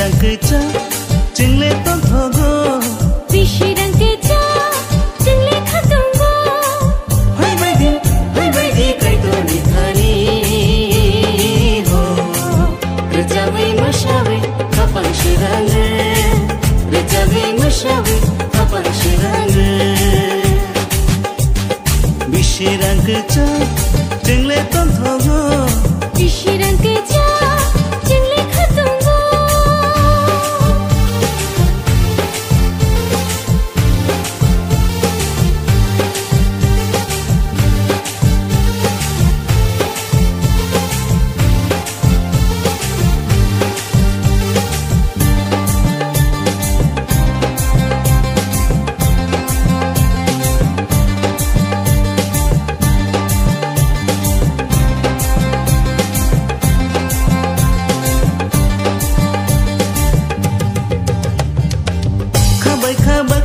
rang ke cha ching le ton thogo bishi rang ke cha ching le khatungo hai bai di kai to ni thani ho rejawe mashawe kapang shirang rejawe mashawe kapang shirang bishi rang ke cha ching le ton thogo bishi rang ke cha ching le khatungo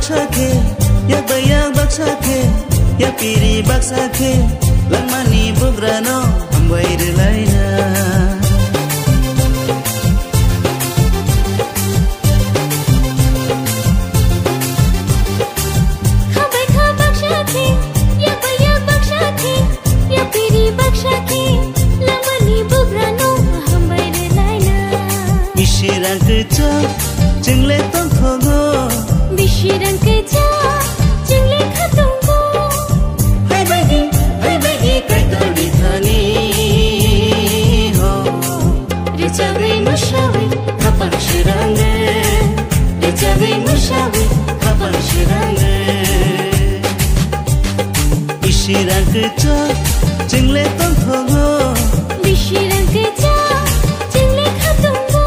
baksa ya bayak baksa ya piri baksa langmani bugrano ambai relaina khabai kha baksa ya bayak baksa ya piri baksa langmani bugrano ambai relaina bisirang kecha jingle ton thogo bishi rang ke cha ching le khatungo hai bai di kai to ni thani ho rejawe mashawe kapang shirang rejawe mashawe kapang shirang bishi rang ke cha jingle ton thogo bishi rang ke cha ching le khatungo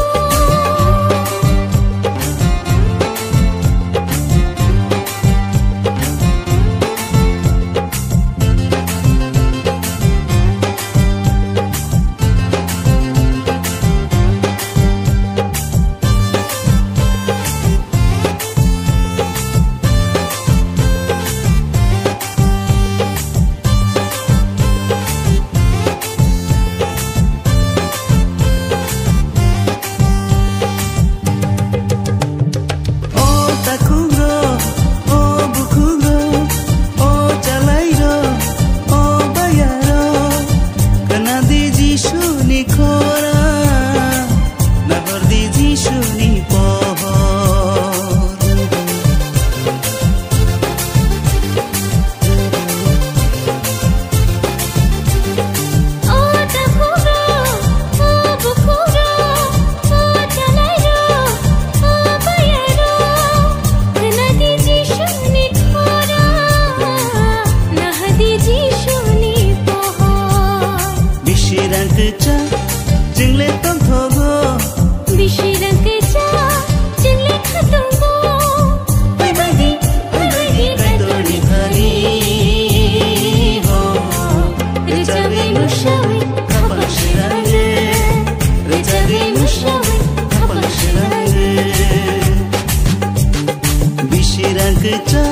jingle ton thogo bishi rang ke cha ching le khatungo hai bai di kai to ni thani ho rejawe mashawe kapang shirang rejawe mashawe kapang shirang bishi rang ke cha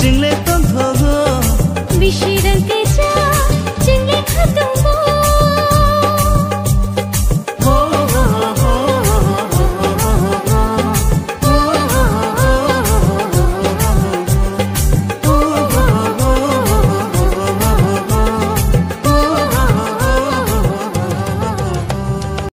jingle ton thogo bishi rang ke cha ching le khatungo